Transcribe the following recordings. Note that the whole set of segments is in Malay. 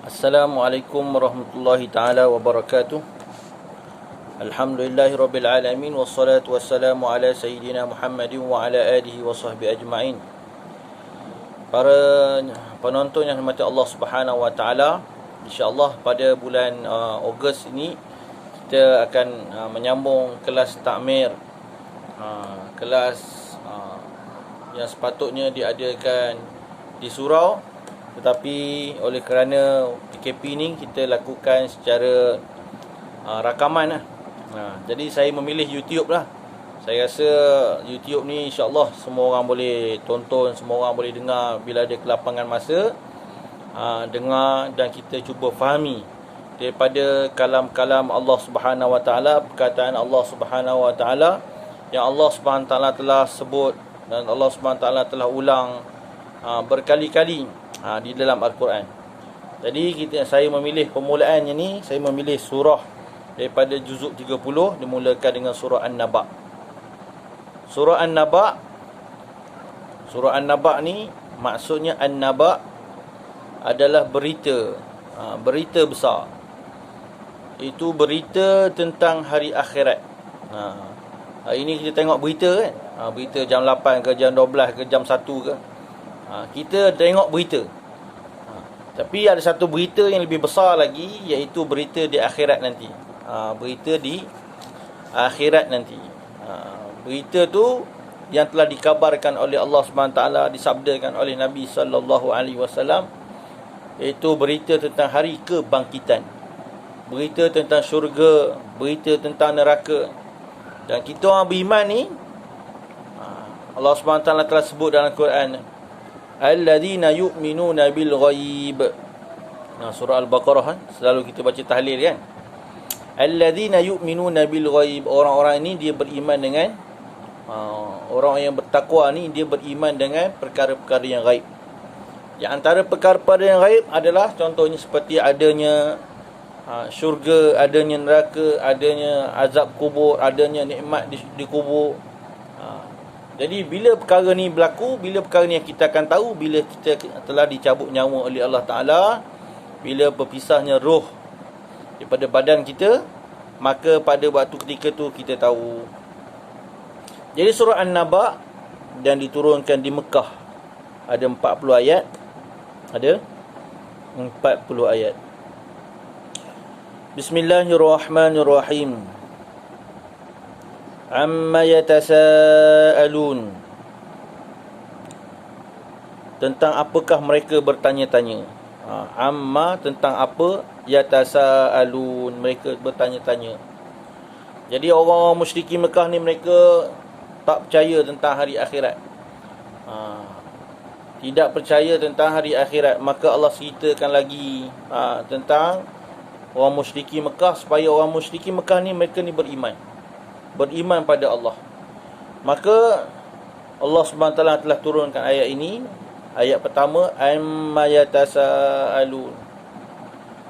Assalamualaikum warahmatullahi taala wabarakatuh. Alhamdulillahi rabbil alamin wassalatu wassalamu ala sayyidina Muhammadin wa ala alihi wa sahbihi ajma'in. Para penonton yang dirahmati Allah Subhanahu wa taala, insya-Allah pada bulan Ogos ini kita akan menyambung kelas takmir, kelas yang sepatutnya diadakan di surau, tetapi oleh kerana PKP ni kita lakukan secara rakaman lah. Jadi saya memilih YouTube lah. Saya rasa YouTube ni insya-Allah semua orang boleh tonton, semua orang boleh dengar bila ada kelapangan masa, dengar dan kita cuba fahami daripada kalam-kalam Allah Subhanahu wa taala, perkataan Allah Subhanahu wa taala yang Allah Subhanahu wa taala telah sebut dan Allah Subhanahu wa taala telah ulang berkali-kali di dalam Al-Quran. Jadi saya memilih permulaannya ni, saya memilih surah daripada juzuk 30, dimulakan dengan surah An-Naba. Surah An-Naba, surah An-Naba ni maksudnya An-Naba adalah berita, berita besar. Itu berita tentang hari akhirat. Hari ni kita tengok berita kan, berita jam 8 ke jam 12 ke jam 1 ke, kita tengok berita. Tapi ada satu berita yang lebih besar lagi, iaitu berita di akhirat nanti. Berita di akhirat nanti. Berita tu yang telah dikabarkan oleh Allah SWT, disabdakan oleh Nabi SAW, iaitu berita tentang hari kebangkitan, berita tentang syurga, berita tentang neraka. Dan kita orang beriman ni, Allah SWT telah sebut dalam Al-Quran, alladzina yu'minuna bil ghaib. Surah Al-Baqarah selalu kita baca tahlil kan. Alladzina yu'minuna bil ghaib, orang-orang ini dia beriman dengan orang yang bertakwa ni dia beriman dengan perkara-perkara yang gaib. Di antara perkara-perkara yang gaib adalah contohnya seperti adanya syurga, adanya neraka, adanya azab kubur, adanya nikmat di kubur. Jadi bila perkara ni berlaku, bila perkara ni yang kita akan tahu bila kita telah dicabut nyawa oleh Allah Ta'ala, bila berpisahnya roh daripada badan kita, maka pada waktu ketika tu kita tahu. Jadi surah An-Naba dan diturunkan di Mekah, ada 40 ayat. Ada 40 ayat. Bismillahirrahmanirrahim. Amma yatasaalun, tentang apakah mereka bertanya-tanya. Amma tentang apa, yatasaalun mereka bertanya-tanya. Jadi orang-orang musyrikin Mekah ni mereka tak percaya tentang hari akhirat. Tidak percaya tentang hari akhirat. Maka Allah ceritakan lagi tentang orang musyrikin Mekah, supaya orang musyrikin Mekah ni mereka ni beriman pada Allah. Maka Allah SWT telah turunkan ayat ini. Ayat pertama, amma yatasaalun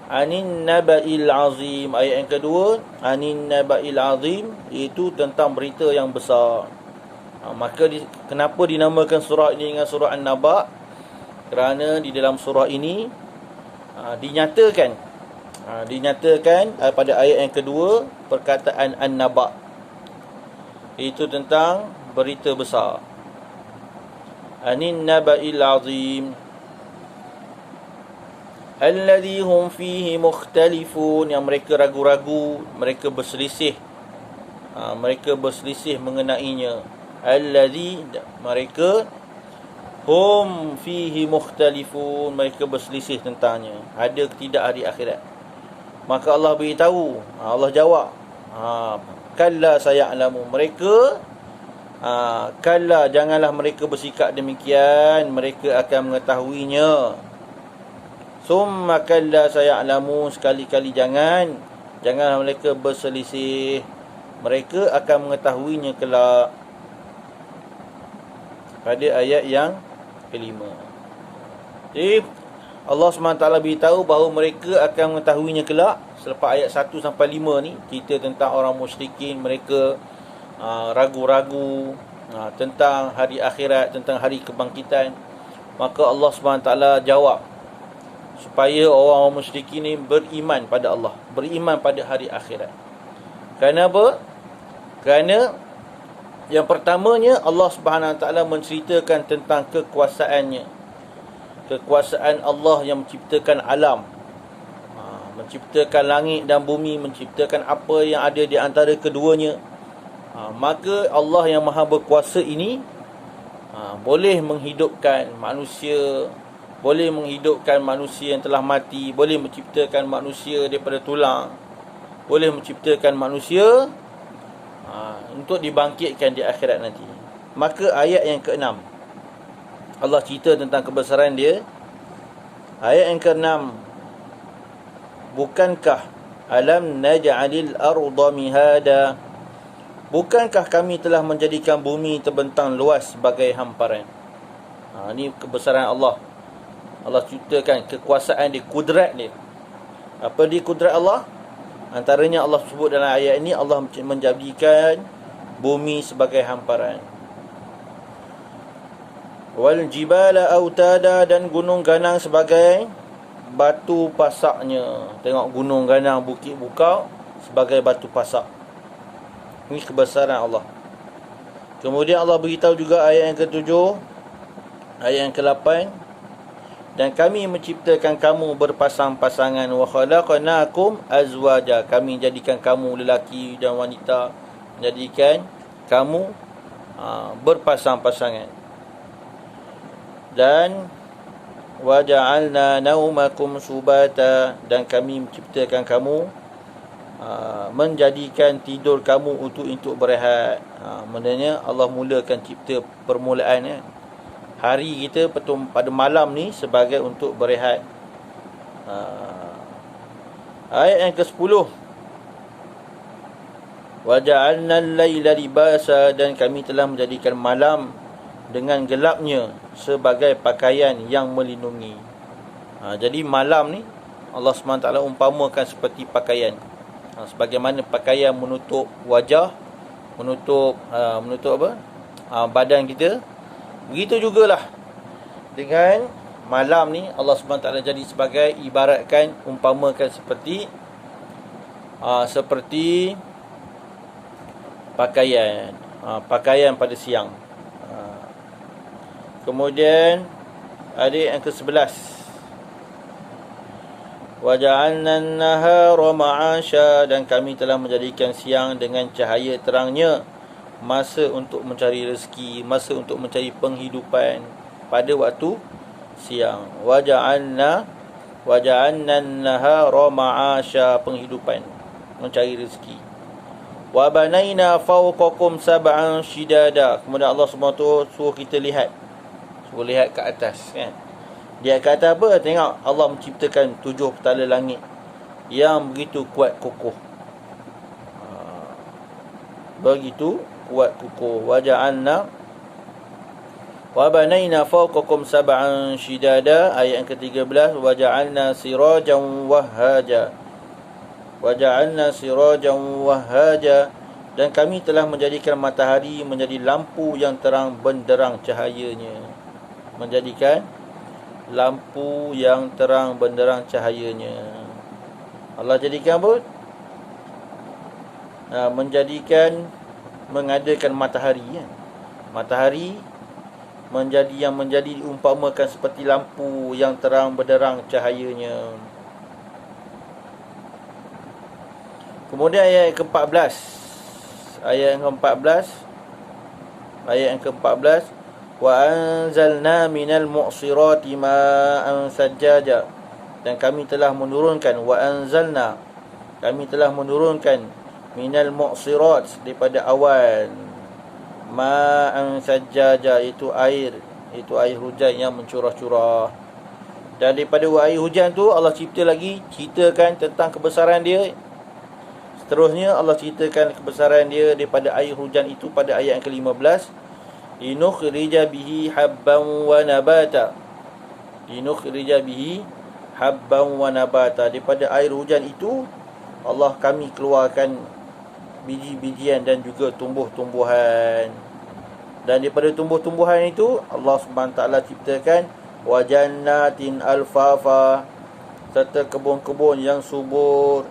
anin naba'il azim. Ayat yang kedua, anin naba'il azim, iaitu tentang berita yang besar. Maka kenapa dinamakan surah ini dengan surah An-Naba? Kerana di dalam surah ini dinyatakan pada ayat yang kedua perkataan An-Naba, itu tentang berita besar. Anin naba'il azim alladhi hum fihi mukhtalifun, yang mereka ragu-ragu, mereka berselisih, mereka berselisih mengenainya. Alladhi, mereka, hum fihi mukhtalifun, mereka berselisih tentangnya, ada ke tidak hari akhirat. Maka Allah beritahu, Allah jawab, kalla saya'lamu, mereka kalla, janganlah mereka bersikap demikian, mereka akan mengetahuinya. Summa kalla saya'lamu, sekali-kali janganlah mereka berselisih, mereka akan mengetahuinya kelak. Pada ayat yang kelima. Jadi Allah SWT beritahu bahawa mereka akan mengetahuinya kelak. Selepas ayat 1 sampai 5 ni cerita tentang orang musyrikin, mereka ragu-ragu tentang hari akhirat, tentang hari kebangkitan. Maka Allah SWT jawab, supaya orang-orang musyrikin ni beriman pada Allah, beriman pada hari akhirat. Kerana apa? Kerana yang pertamanya Allah Subhanahu Wa Taala menceritakan tentang kekuasaannya. Kekuasaan Allah yang menciptakan alam, menciptakan langit dan bumi, menciptakan apa yang ada di antara keduanya. Maka Allah yang Maha Berkuasa ini boleh menghidupkan manusia, boleh menghidupkan manusia yang telah mati, boleh menciptakan manusia daripada tulang, boleh menciptakan manusia untuk dibangkitkan di akhirat nanti. Maka ayat yang ke-6 Allah cerita tentang kebesaran dia. Ayat yang ke-6, bukankah alam naj'alil arda mihada, bukankah kami telah menjadikan bumi terbentang luas sebagai hamparan. Ini kebesaran Allah. Allah ceritakan kekuasaan dia, kudrat dia. Apa dia kudrat Allah? Antaranya Allah sebut dalam ayat ini, Allah menjadikan bumi sebagai hamparan. Wal jibala autada, dan gunung ganang sebagai batu pasaknya. Tengok gunung ganang, bukit bukau sebagai batu pasak. Ini kebesaran Allah. Kemudian Allah beritahu juga ayat yang ke-7, ayat yang ke-8, dan kami menciptakan kamu berpasang-pasangan, wa khalaqnakum azwaja, kami jadikan kamu lelaki dan wanita, jadikan kamu berpasang-pasangan. Dan wa ja'alna naumakum subata, dan kami menciptakan kamu, menjadikan tidur kamu untuk berehat. Maknanya Allah mulakan cipta permulaan hari kita pada malam ni sebagai untuk berehat. Ayat yang ke-10, wa ja'alna al-laila libasa, dan kami telah menjadikan malam dengan gelapnya sebagai pakaian yang melindungi. Jadi malam ni Allah SWT umpamakan seperti pakaian. Sebagaimana pakaian menutup wajah, menutup apa? Badan kita. Begitu jugalah dengan malam ni Allah SWT jadi sebagai, ibaratkan, umpamakan seperti pakaian. Pakaian pada siang. Kemudian ayat yang ke-11, wa ja'alna an-nahara ma'asha, dan kami telah menjadikan siang dengan cahaya terangnya, masa untuk mencari rezeki, masa untuk mencari penghidupan pada waktu siang. Wa ja'alna an-nahara ma'asha, penghidupan, mencari rezeki. Wa banaina fawqakum sab'an shidada, kemudian Allah SWT suruh kita lihat, ke atas, kan? Dia kata apa? Tengok, Allah menciptakan 7 petala langit yang begitu kuat kokoh. Begitu kuat kokoh. Wa ja'alna wa banaina fawqakum sab'an shidada. Ayat yang ke-13, wa ja'alna sirajan wahhaja. Wa ja'alna sirajan wahhaja, dan kami telah menjadikan matahari menjadi lampu yang terang benderang cahayanya. Menjadikan lampu yang terang benderang cahayanya. Allah jadikan apa? Mengadakan matahari, ya. Matahari menjadi diumpamakan seperti lampu yang terang benderang cahayanya. Kemudian ayat ke-14. Ayat yang ke-14, wa anzalna minal mu'sirati ma'an sajjaja, dan kami telah menurunkan, kami telah menurunkan minal mu'sirat, daripada awan, ma'an sajjaja, itu air hujan yang mencurah-curah. Dan daripada air hujan tu Allah ceritakan tentang kebesaran dia. Seterusnya Allah ceritakan kebesaran dia daripada air hujan itu pada ayat yang ke-15, linukhrija bihi habban wa nabata. Linukhrija bihi habban wa nabata, daripada air hujan itu Allah kami keluarkan biji-bijian dan juga tumbuh-tumbuhan. Dan daripada tumbuh-tumbuhan itu Allah SWT ciptakan wa jannatin alfafa, serta kebun-kebun yang subur,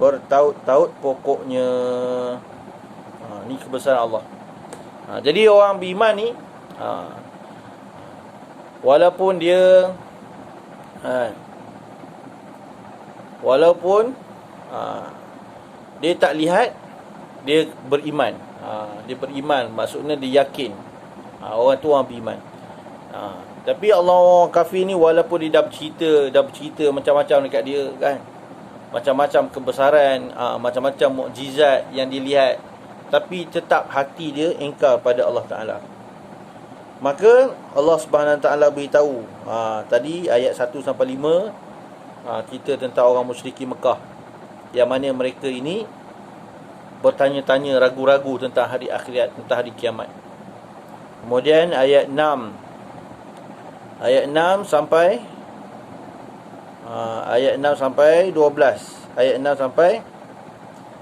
bertaut-taut pokoknya. Ni kebesaran Allah. Jadi orang beriman ni, walaupun dia dia tak lihat, dia beriman. Dia beriman, maksudnya dia yakin. Orang tu orang beriman. Tapi Allah, orang kafir ni, walaupun dia dah bercerita macam-macam dekat dia kan, macam-macam kebesaran, macam-macam mukjizat yang dilihat, tapi tetap hati dia ingkar pada Allah Ta'ala. Maka Allah Subhanahu Wa Ta'ala beritahu, tadi ayat 1 sampai 5, cerita tentang orang musyrikin Mekah, yang mana mereka ini bertanya-tanya, ragu-ragu tentang hari akhirat, tentang hari kiamat. Kemudian ayat 6 sampai ayat 6 sampai 12, ayat 6 sampai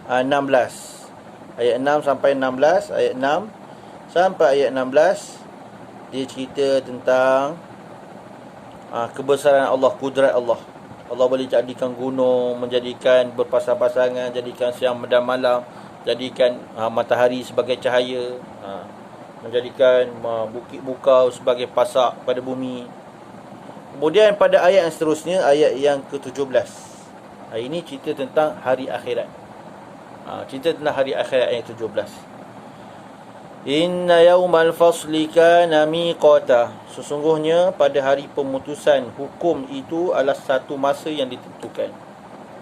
16, ayat 6 sampai 16, ayat 6 sampai ayat 16, dia cerita tentang kebesaran Allah, kudrat Allah. Allah boleh jadikan gunung, menjadikan berpasang-pasangan, jadikan siang dan malam, jadikan matahari sebagai cahaya, menjadikan bukit bukau sebagai pasak pada bumi. Kemudian pada ayat yang seterusnya, ayat yang ke-17, ini cerita tentang hari akhirat. Cerita tentang hari akhirat ayat 17. Inna yawmal fasli kana miqata. Sesungguhnya pada hari pemutusan hukum itu adalah satu masa yang ditentukan.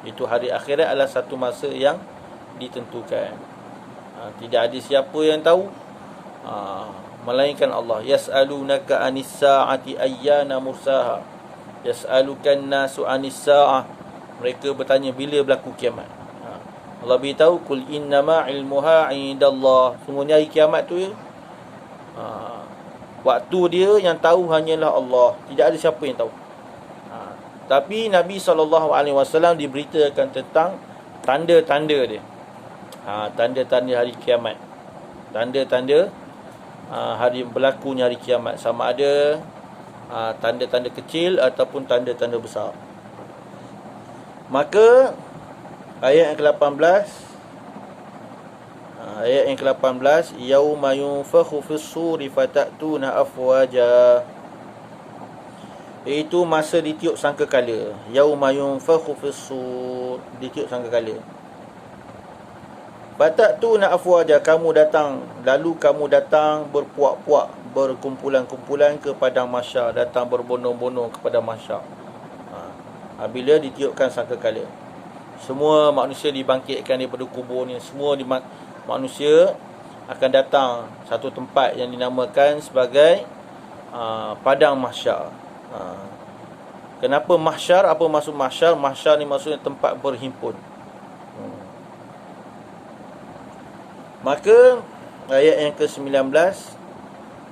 Itu hari akhirat adalah satu masa yang ditentukan. Tidak ada siapa yang tahu melainkan Allah. Yas'alunaka anis sa'ati ayyana mursaha. Yas'alukan nasu anis sa'ah. Mereka bertanya bila berlaku kiamat. Allah beritahu, kul innama ilmuha indallah. Sungguhnya hari kiamat tu waktu dia yang tahu hanyalah Allah. Tidak ada siapa yang tahu. Tapi Nabi SAW diberitakan tentang tanda-tanda dia. Tanda-tanda hari kiamat. Tanda-tanda hari berlakunya hari kiamat, sama ada tanda-tanda kecil ataupun tanda-tanda besar. Maka ayat yang ke-18, yauma yunfakhu fis-suri fatatuna afwaja, iaitu masa ditiup sangkakala. Yauma yunfakhu fis-sur, ditiup sangkakala. Fatatuna afwaja, kamu datang, lalu kamu datang berpuak-puak, berkumpulan-kumpulan ke padang mahsyar, datang berbondong-bondong kepada mahsyar. Bila ditiupkan sangkakala, semua manusia dibangkitkan daripada kuburnya. Semua manusia akan datang satu tempat yang dinamakan sebagai padang mahsyar. Kenapa mahsyar? Apa maksud mahsyar? Mahsyar ni maksudnya tempat berhimpun. Maka ayat yang ke-19,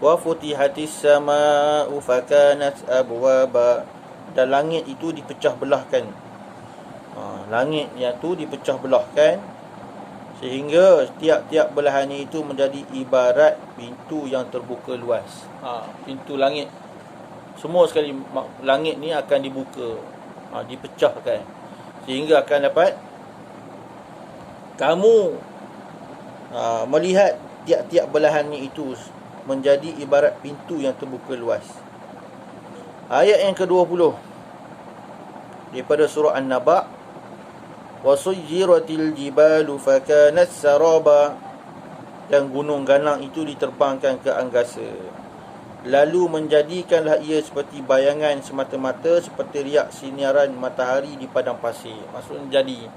wa futihatis samaa'u fakanat abwaba, dan langit itu dipecah belahkan. Langit yang tu dipecah belahkan sehingga tiap-tiap belahannya itu menjadi ibarat pintu yang terbuka luas. Pintu langit, semua sekali langit ni akan dibuka, dipecahkan, sehingga akan dapat kamu melihat tiap-tiap belahannya itu menjadi ibarat pintu yang terbuka luas. Ayat yang ke-20 daripada surah An-Naba, wasujjiratil jibalu fakanat saraba, dan gunung ganang itu diterbangkan ke angkasa, lalu menjadikanlah ia seperti bayangan semata-mata, seperti riak sinaran matahari di padang pasir. Maksudnya jadi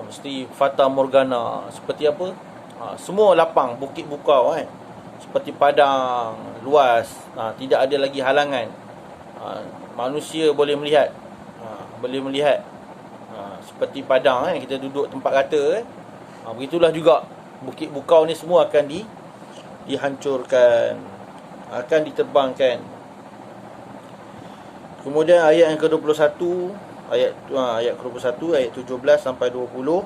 mesti fata morgana. Seperti apa? Semua lapang, bukit bukau kan, seperti padang luas, tidak ada lagi halangan. Manusia boleh melihat, seperti padang kan, kita duduk tempat rata kan. Begitulah juga bukit bukau ni semua akan dihancurkan, akan diterbangkan. Kemudian ayat yang ke-21, ayat ke-21, ayat 17 sampai 20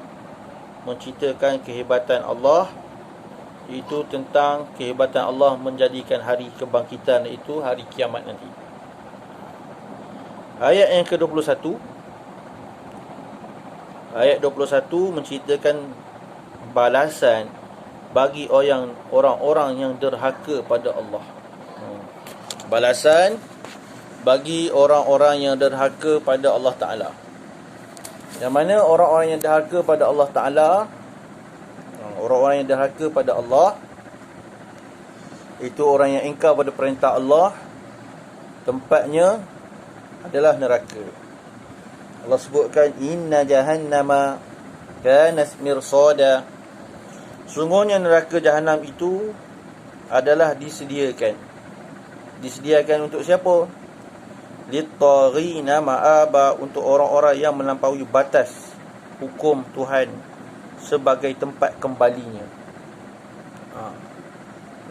menceritakan kehebatan Allah. Itu tentang kehebatan Allah menjadikan hari kebangkitan, itu hari kiamat nanti. Ayat yang ke-21, ayat 21 menceritakan balasan bagi orang-orang yang derhaka pada Allah. Balasan bagi orang-orang yang derhaka pada Allah Ta'ala. Yang mana orang-orang yang derhaka pada Allah Ta'ala, orang-orang yang derhaka pada Allah, itu orang yang ingkar pada perintah Allah, tempatnya adalah neraka. Allah sebutkan, inna jahannama kanat mirsada. Sungguhnya neraka Jahannam itu adalah disediakan. Disediakan untuk siapa? Lit-taghina ma'aba, untuk orang-orang yang melampaui batas hukum Tuhan sebagai tempat kembalinya.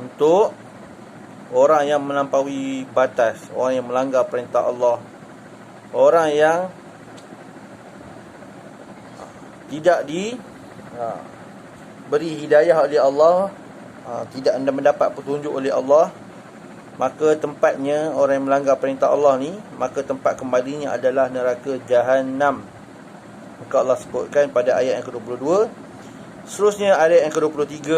Untuk orang yang melampaui batas, orang yang melanggar perintah Allah, orang yang tidak beri hidayah oleh Allah, tidak mendapat petunjuk oleh Allah, maka tempatnya orang yang melanggar perintah Allah ni, maka tempat kembalinya adalah neraka Jahannam. Maka Allah sebutkan pada ayat yang ke-22. Seterusnya ayat yang ke-23,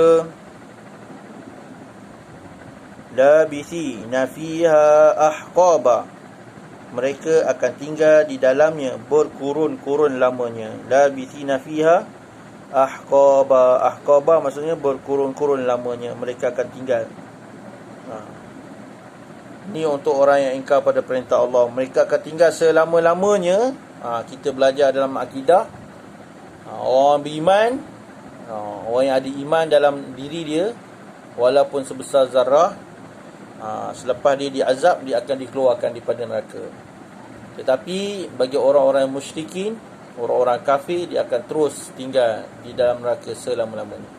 labithina fiha ahqaba, mereka akan tinggal di dalamnya berkurun-kurun lamanya. Labithina fiha ahqaba. Ahqaba maksudnya berkurun-kurun lamanya mereka akan tinggal. Ini untuk orang yang ingkar pada perintah Allah, mereka akan tinggal selama-lamanya. Kita belajar dalam akidah, orang beriman, orang yang ada iman dalam diri dia, walaupun sebesar zarah, selepas dia diazab, dia akan dikeluarkan daripada neraka. Tetapi bagi orang-orang yang musyrikin, orang-orang kafir, dia akan terus tinggal di dalam neraka selama-lamanya.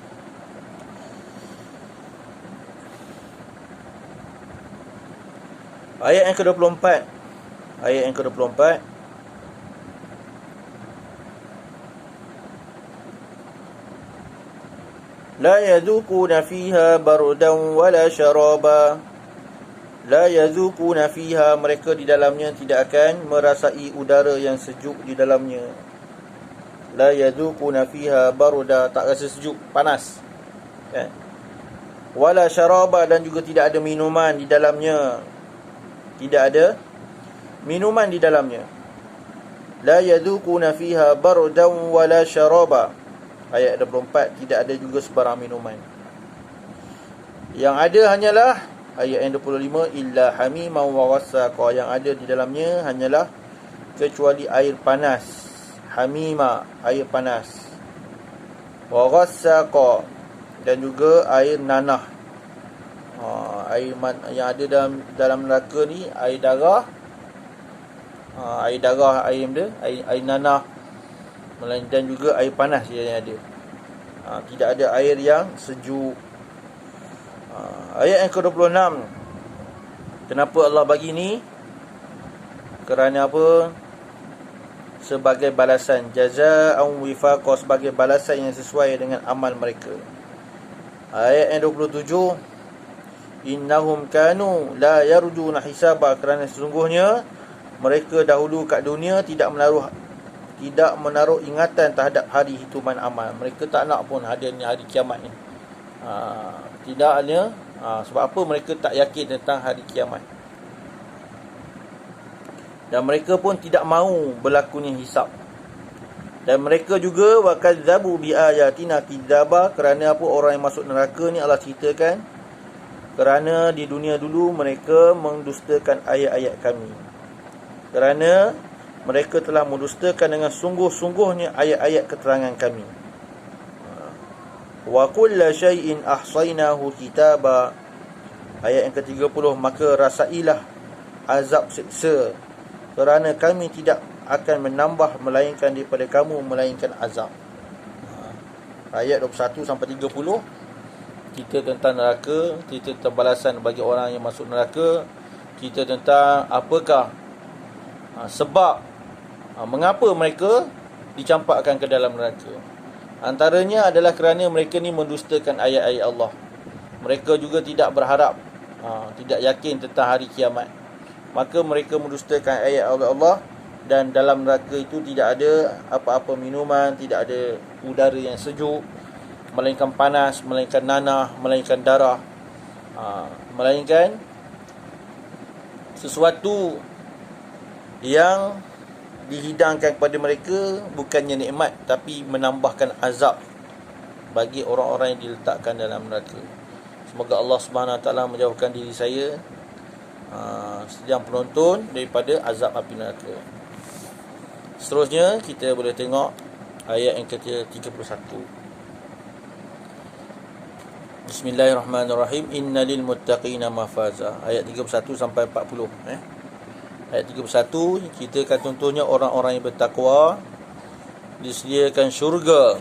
Ayat yang ke-24. Ayat yang ke-24. La yadhukuna fiha bardan wala syaraba. La yadhukuna fiha, mereka di dalamnya tidak akan merasai udara yang sejuk di dalamnya. La yadhukuna fiha barda, tak rasa sejuk, panas, kan? Wala syaraba, dan juga tidak ada minuman di dalamnya. Tidak ada minuman di dalamnya. La yadhukuna fiha bardan wala syaraba. Ayat 24, tidak ada juga sebarang minuman. Yang ada hanyalah ayat yang 25, illa hamiman wa ghassaqa, yang ada di dalamnya hanyalah kecuali air panas. Hamima, air panas. Wa ghassaqa, dan juga air nanah. Air yang ada dalam neraka ni, air darah, air nanah, dan juga air panas yang ada. Tidak ada air yang sejuk. Ayat yang ke-26, kenapa Allah bagi ni? Kerana apa? Sebagai balasan, jazaa'an wifaqa, sebagai balasan yang sesuai dengan amal mereka. Ayat yang 27, innahum kanu la yarjuna hisaba, kerana sesungguhnya mereka dahulu kat dunia tidak menaruh ingatan terhadap hari hitungan amal. Mereka tak nak pun adanya hari kiamat ni. Tidak ada. Sebab apa? Mereka tak yakin tentang hari kiamat. Dan mereka pun tidak mahu berlakunya hisab. Dan mereka juga wakadzabu bi ayatina kidzaba, kerana apa? Orang yang masuk neraka ni Allah ceritakan kerana di dunia dulu mereka mendustakan ayat-ayat kami. Kerana mereka telah mendustakan dengan sungguh-sungguhnya ayat-ayat keterangan kami. Wa kulla syai'in ahsaynahu kitaba. Ayat yang ke-30, maka rasailah azab siksa, kerana kami tidak akan menambah melainkan daripada kamu melainkan azab. Ayat 21 sampai 30, kita tentang neraka, kita tentang balasan bagi orang yang masuk neraka, kita tentang apakah sebab mengapa mereka dicampakkan ke dalam neraka. Antaranya adalah kerana mereka ni mendustakan ayat-ayat Allah. Mereka juga tidak berharap, tidak yakin tentang hari kiamat. Maka mereka mendustakan ayat Allah dan dalam neraka itu tidak ada apa-apa minuman, tidak ada udara yang sejuk, melainkan panas, melainkan nanah, melainkan darah, melainkan sesuatu yang dihidangkan kepada mereka bukannya nikmat, tapi menambahkan azab bagi orang-orang yang diletakkan dalam neraka. Semoga Allah Subhanahu Wa Taala menjauhkan diri saya sedang penonton daripada azab api neraka. Seterusnya kita boleh tengok ayat yang ke-31. Bismillahirrahmanirrahim. Innalil muttaqina mafaza. Ayat 31 sampai 40. Ayat 31 kita akan contohnya orang-orang yang bertakwa disediakan syurga,